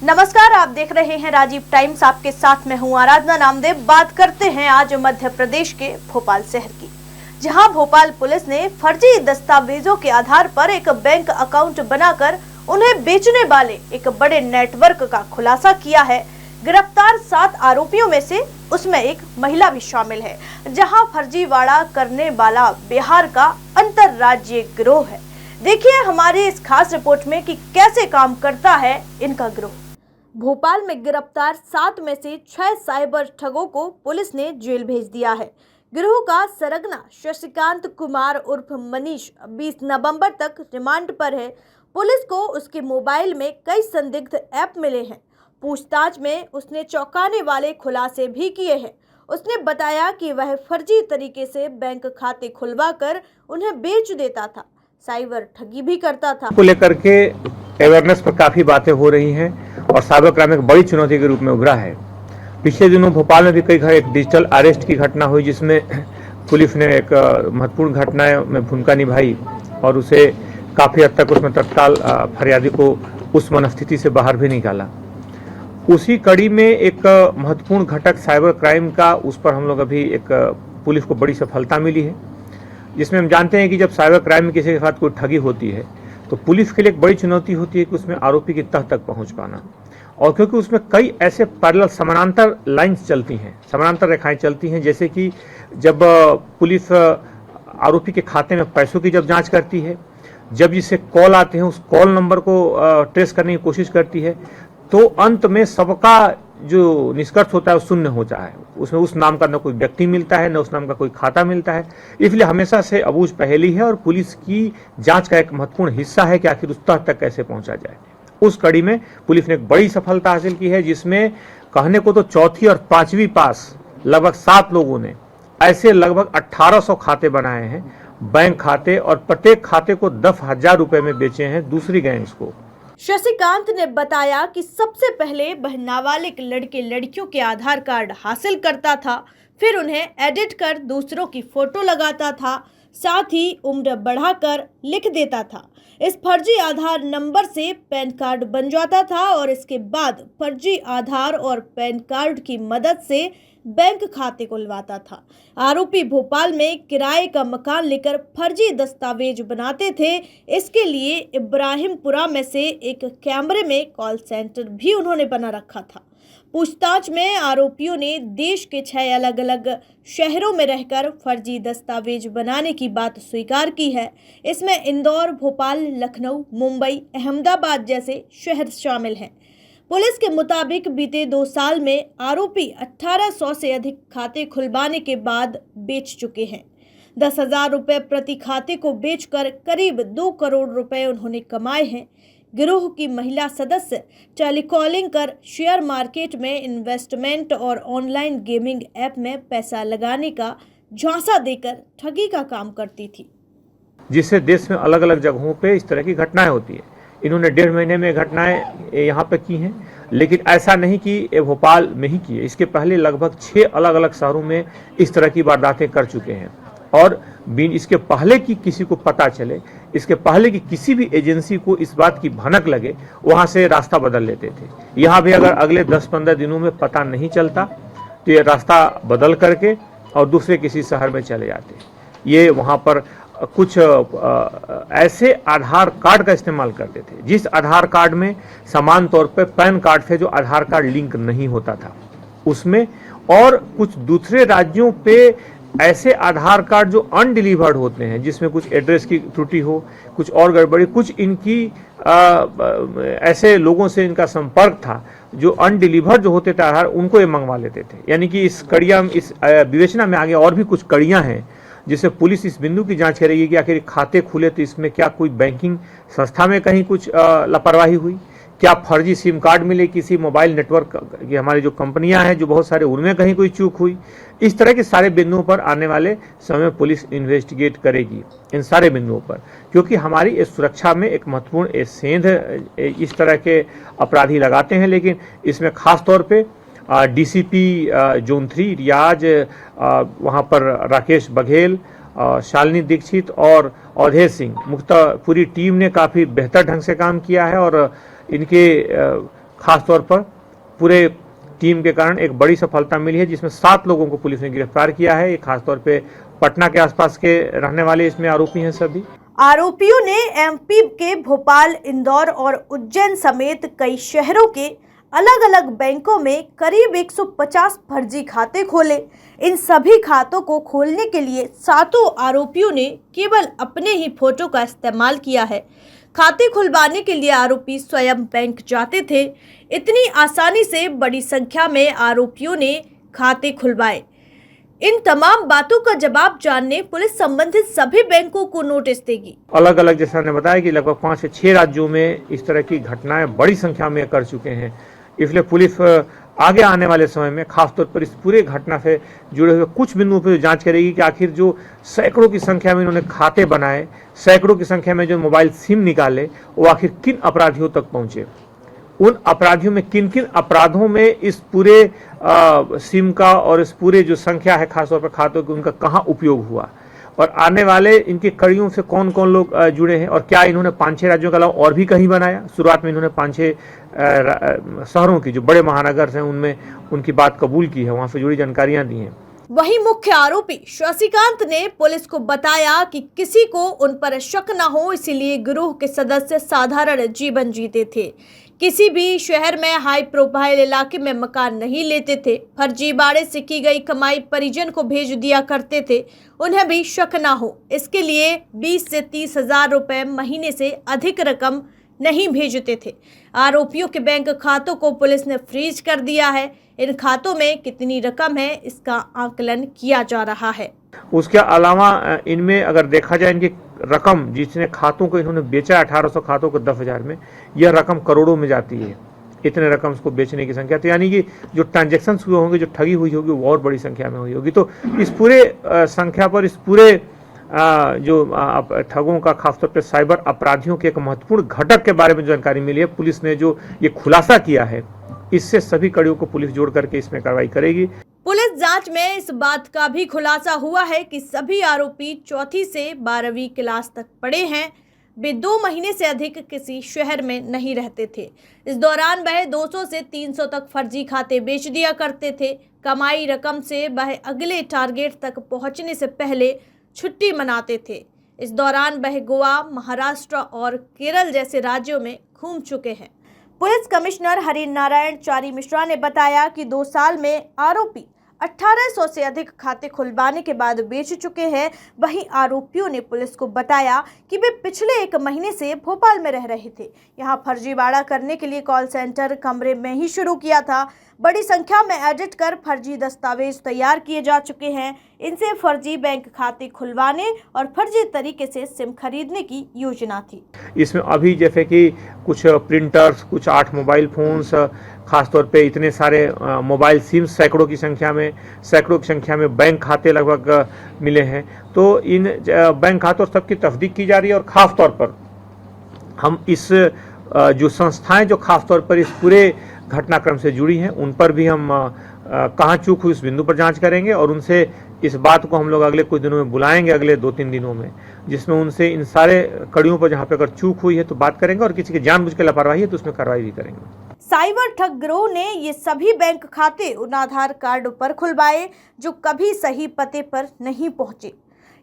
नमस्कार, आप देख रहे हैं राजीव टाइम्स। आपके साथ मैं हूं आराधना नामदेव। बात करते हैं आज मध्य प्रदेश के भोपाल शहर की, जहां भोपाल पुलिस ने फर्जी दस्तावेजों के आधार पर एक बैंक अकाउंट बनाकर उन्हें बेचने वाले एक बड़े नेटवर्क का खुलासा किया है। गिरफ्तार 7 आरोपियों में से उसमें एक महिला भी शामिल है। जहां फर्जीवाड़ा करने वाला बिहार का अंतरराज्यीय गिरोह है। देखिए हमारी इस खास रिपोर्ट में कि कैसे काम करता है इनका गिरोह। भोपाल में गिरफ्तार 7 में से 6 साइबर ठगों को पुलिस ने जेल भेज दिया है। गिरोह का सरगना शशिकांत कुमार उर्फ मनीष 20 नवंबर तक रिमांड पर है। पुलिस को उसके मोबाइल में कई संदिग्ध ऐप मिले हैं। पूछताछ में उसने चौंकाने वाले खुलासे भी किए हैं। उसने बताया कि वह फर्जी तरीके से बैंक खाते खुलवाकर उन्हें बेच देता था, साइबर ठगी भी करता था। को लेकर के अवेयरनेस पर काफी बातें हो रही हैं और साइबर क्राइम एक बड़ी चुनौती के रूप में उभरा है। पिछले दिनों भोपाल में भी कई घर एक डिजिटल अरेस्ट की घटना हुई, जिसमें पुलिस ने एक महत्वपूर्ण घटना में भूमिका निभाई और उसे काफी हद तक उसमें तत्काल फरियादी को उस मनस्थिति से बाहर भी निकाला। उसी कड़ी में एक महत्वपूर्ण घटक साइबर क्राइम का, उस पर हम लोग अभी एक पुलिस को बड़ी सफलता मिली है, जिसमें हम जानते हैं कि जब साइबर क्राइम में किसी के साथ कोई ठगी होती है तो पुलिस के लिए एक बड़ी चुनौती होती है कि उसमें आरोपी की तह तक पहुंच पाना। और क्योंकि उसमें कई ऐसे पैरेलल समानांतर लाइंस चलती हैं, समानांतर रेखाएं चलती हैं, जैसे कि जब पुलिस आरोपी के खाते में पैसों की जब जांच करती है, जब जिससे कॉल आते हैं उस कॉल नंबर को ट्रेस करने की कोशिश करती है, तो अंत में सबका जो निष्कर्ष होता है वो शून्य होता है। उसमें उस नाम का न कोई व्यक्ति मिलता है, न उस नाम का कोई खाता मिलता है। इसलिए हमेशा से अबूझ पहेली है और पुलिस की जांच का एक महत्वपूर्ण हिस्सा है कि आखिर उस तह तक कैसे पहुंचा जाए। उस कड़ी में पुलिस ने एक बड़ी सफलता हासिल की है, जिसमें कहने को तो चौथी और पांचवी पास लगभग 7 लोगों ने ऐसे लगभग 1800 खाते बनाए हैं, बैंक खाते, और प्रत्येक खाते को 10,000 रुपए में बेचे हैं दूसरी गैंग्स को। शशिकांत ने बताया कि सबसे पहले वह नाबालिग लड़के लड़कियों के आधार कार्ड हासिल करता था, फिर उन्हें एडिट कर दूसरों की फोटो लगाता था, साथ ही उम्र बढ़ाकर लिख देता था। इस फर्जी आधार नंबर से पैन कार्ड बन जाता था और इसके बाद फर्जी आधार और पैन कार्ड की मदद से बैंक खाते खुलवाता था। आरोपी भोपाल में किराए का मकान लेकर फर्जी दस्तावेज बनाते थे। इसके लिए इब्राहिमपुरा में से एक कैमरे में कॉल सेंटर भी उन्होंने बना रखा था। पूछताछ में आरोपियों ने देश के 6 अलग अलग शहरों में रहकर फर्जी दस्तावेज बनाने की बात स्वीकार की है। इसमें इंदौर, भोपाल, लखनऊ, मुंबई, अहमदाबाद जैसे शहर शामिल हैं। पुलिस के मुताबिक बीते 2 साल में आरोपी 1800 से अधिक खाते खुलवाने के बाद बेच चुके हैं। 10,000 रुपये प्रति खाते को बेचकर करीब 2 करोड़ रुपए उन्होंने कमाए हैं। गिरोह की महिला सदस्य टेलीकॉलिंग कर शेयर मार्केट में इन्वेस्टमेंट और ऑनलाइन गेमिंग ऐप में पैसा लगाने का झांसा देकर ठगी का काम करती थी, जिससे देश में अलग अलग जगहों पे इस तरह की घटनाएं होती है। इन्होंने 1.5 महीने में घटनाएं यहाँ पे की हैं, लेकिन ऐसा नहीं कि ये भोपाल में ही की है। इसके पहले लगभग 6 अलग अलग शहरों में इस तरह की वारदातें कर चुके हैं। और इसके पहले कि किसी को पता चले, इसके पहले कि किसी भी एजेंसी को इस बात की भनक लगे, वहाँ से रास्ता बदल लेते थे। यहाँ भी अगर अगले 10-15 दिनों में पता नहीं चलता तो ये रास्ता बदल करके और दूसरे किसी शहर में चले जाते। ये वहाँ पर कुछ ऐसे आधार कार्ड का इस्तेमाल करते थे जिस आधार कार्ड में समान तौर पे पैन कार्ड से जो आधार कार्ड लिंक नहीं होता था उसमें, और कुछ दूसरे राज्यों पे ऐसे आधार कार्ड जो अनडिलीवर्ड होते हैं, जिसमें कुछ एड्रेस की त्रुटि हो, कुछ और गड़बड़ी, कुछ इनकी ऐसे लोगों से इनका संपर्क था जो अनडिलीवर्ड जो होते थे आधार, उनको ये मंगवा लेते थे। यानी कि इस विवेचना में आगे और भी कुछ कड़ियां हैं, जिससे पुलिस इस बिंदु की जांच करेगी कि आखिर खाते खुले तो इसमें क्या कोई बैंकिंग संस्था में कहीं कुछ लापरवाही हुई, क्या फर्जी सिम कार्ड मिले किसी मोबाइल नेटवर्क की, हमारी जो कंपनियां हैं जो बहुत सारे, उनमें कहीं कोई चूक हुई। इस तरह के सारे बिंदुओं पर आने वाले समय पुलिस इन्वेस्टिगेट करेगी, इन सारे बिंदुओं पर, क्योंकि हमारी इस सुरक्षा में एक महत्वपूर्ण सेंध इस तरह के अपराधी लगाते हैं। लेकिन इसमें खास तौर पे डीसीपी जोन 3 रियाज, वहाँ पर राकेश बघेल, शालिनी दीक्षित और अवधेश सिंह, मुख्यतः पूरी टीम ने काफ़ी बेहतर ढंग से काम किया है और इनके खासतौर पर पूरे टीम के कारण एक बड़ी सफलता मिली है, जिसमें 7 लोगों को पुलिस ने गिरफ्तार किया है। ये खासतौर पे पटना के आसपास के रहने वाले इसमें आरोपी हैं सभी। आरोपियों ने एमपी के भोपाल, इंदौर और उज्जैन समेत कई शहरों के अलग अलग बैंकों में करीब 150 फर्जी खाते खोले। इन सभी खातों को खोलने के लिए 7 आरोपियों ने केवल अपने ही फोटो का इस्तेमाल किया है। खाते खुलवाने के लिए आरोपी स्वयं बैंक जाते थे। इतनी आसानी से बड़ी संख्या में आरोपियों ने खाते खुलवाए। इन तमाम बातों का जवाब जानने पुलिस संबंधित सभी बैंकों को नोटिस देगी। अलग अलग, जैसा ने बताया कि लगभग 5 से 6 राज्यों में इस तरह की घटनाएं बड़ी संख्या में कर चुके हैं। इसलिए पुलिस आगे आने वाले समय में खासतौर पर इस पूरे घटना से जुड़े हुए कुछ बिंदुओं पर जांच करेगी कि आखिर जो सैकड़ों की संख्या में इन्होंने खाते बनाए, सैकड़ों की संख्या में जो मोबाइल सिम निकाले, वो आखिर किन अपराधियों तक पहुंचे, उन अपराधियों में किन किन अपराधों में इस पूरे सिम का और इस पूरे जो संख्या है खासतौर पर खातों की, उनका कहाँ उपयोग हुआ, और आने वाले इनकी कड़ियों से कौन कौन लोग जुड़े हैं, और क्या इन्होंने 5-6 राज्यों के अलावा और भी कहीं बनाया। शुरुआत में इन्होंने 5-6 शहरों की जो बड़े महानगर हैं उनमें उनकी बात कबूल की है, वहां से जुड़ी जानकारियां दी हैं। वहीं मुख्य आरोपी शशिकांत ने पुलिस को बताया कि किसी को उन पर शक न हो, इसीलिए गिरोह के सदस्य साधारण जीवन जीते थे। किसी भी शहर में हाई प्रोफाइल इलाके में मकान नहीं लेते थे। फर्जीवाड़े से की गई कमाई परिजन को भेज दिया करते थे, उन्हें भी शक ना हो, इसके लिए 20 से 30 हजार रुपए महीने से अधिक रकम नहीं भेजते थे। आरोपियों के बैंक खातों को पुलिस ने फ्रीज कर दिया है। इन खातों में कितनी रकम है, इसका आकलन किया जा रहा है। उसके अलावा इनमें अगर देखा जाए, इनकी रकम जिसने खातों को इन्होंने बेचा 1800 खातों को 10,000 में, यह रकम करोड़ों में जाती है। इतने रकम को बेचने की संख्या, तो यानी कि जो ट्रांजेक्शन हुए होंगे, जो ठगी हुई होगी, वो और बड़ी संख्या में हुई होगी। तो इस पूरे संख्या पर, इस पूरे जो ठगों का खासतौर पर साइबर अपराधियों के एक महत्वपूर्ण घटक के बारे में जानकारी मिली है, पुलिस ने जो ये खुलासा किया है, इससे सभी कड़ियों को पुलिस जोड़ करके इसमें कार्रवाई करेगी। पुलिस जांच में इस बात का भी खुलासा हुआ है कि सभी आरोपी 4वीं से 12वीं क्लास तक पढ़े हैं। वे 2 महीने से अधिक किसी शहर में नहीं रहते थे। इस दौरान वह 200 से 300 तक फर्जी खाते बेच दिया करते थे। कमाई रकम से वह अगले टारगेट तक पहुंचने से पहले छुट्टी मनाते थे। इस दौरान वह गोवा, महाराष्ट्र और केरल जैसे राज्यों में घूम चुके हैं। पुलिस कमिश्नर हरिनारायण चारी मिश्रा ने बताया कि 2 साल में आरोपी 1800 से अधिक खाते खुलवाने के बाद बेच चुके हैं। वहीं आरोपियों ने पुलिस को बताया कि वे पिछले 1 महीने से भोपाल में रह रहे थे। यहां फर्जीवाड़ा करने के लिए कॉल सेंटर कमरे में ही शुरू किया था। बड़ी संख्या में एडिट कर फर्जी दस्तावेज तैयार किए जा चुके हैं। इनसे फर्जी बैंक खाते खुलवाने और फर्जी तरीके से सिम खरीदने की योजना थी। इसमें अभी जैसे कि कुछ प्रिंटर्स, कुछ 8 मोबाइल फोन्स, खासतौर पे इतने सारे मोबाइल सिम सैकड़ों की संख्या में बैंक खाते लगभग मिले हैं। तो इन बैंक खातों सबकी तस्दीक की जा रही है, और खास तौर पर हम इस जो संस्थाएं जो खास तौर पर इस पूरे घटनाक्रम से जुड़ी हैं, उन पर भी हम कहाँ चूक हुई उस बिंदु पर जांच करेंगे, और उनसे इस बात को हम लोग अगले कुछ दिनों में बुलाएंगे, अगले 2-3 दिनों में, जिसमें उनसे इन सारे कड़ियों पर जहाँ पे अगर चूक हुई है तो बात करेंगे, और किसी की जानबूझ के लापरवाही है तो उसमें कार्रवाई भी करेंगे। साइबर ठग गिरोह ने ये सभी बैंक खाते उन आधार कार्ड पर खुलवाए जो कभी सही पते पर नहीं पहुंचे।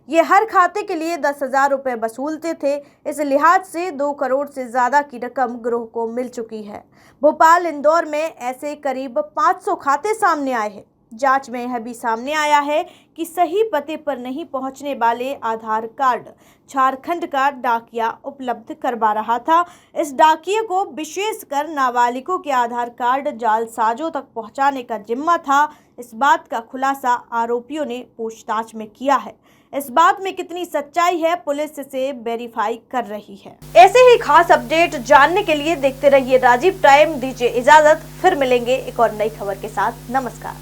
ये हर खाते के लिए 10,000 रुपये वसूलते थे। इस लिहाज से 2 करोड़ से ज्यादा की रकम गिरोह को मिल चुकी है। भोपाल, इंदौर में ऐसे करीब 500 खाते सामने आए हैं। जांच में यह भी सामने आया है कि सही पते पर नहीं पहुंचने वाले आधार कार्ड झारखंड का डाकिया उपलब्ध करवा रहा था। इस डाकिये को विशेषकर नाबालिगों के आधार कार्ड जालसाजों तक पहुंचाने का जिम्मा था। इस बात का खुलासा आरोपियों ने पूछताछ में किया है। इस बात में कितनी सच्चाई है, पुलिस इसे वेरीफाई कर रही है। ऐसे ही खास अपडेट जानने के लिए देखते रहिए राजीव टाइम। दीजिए इजाजत, फिर मिलेंगे एक और नई खबर के साथ। नमस्कार।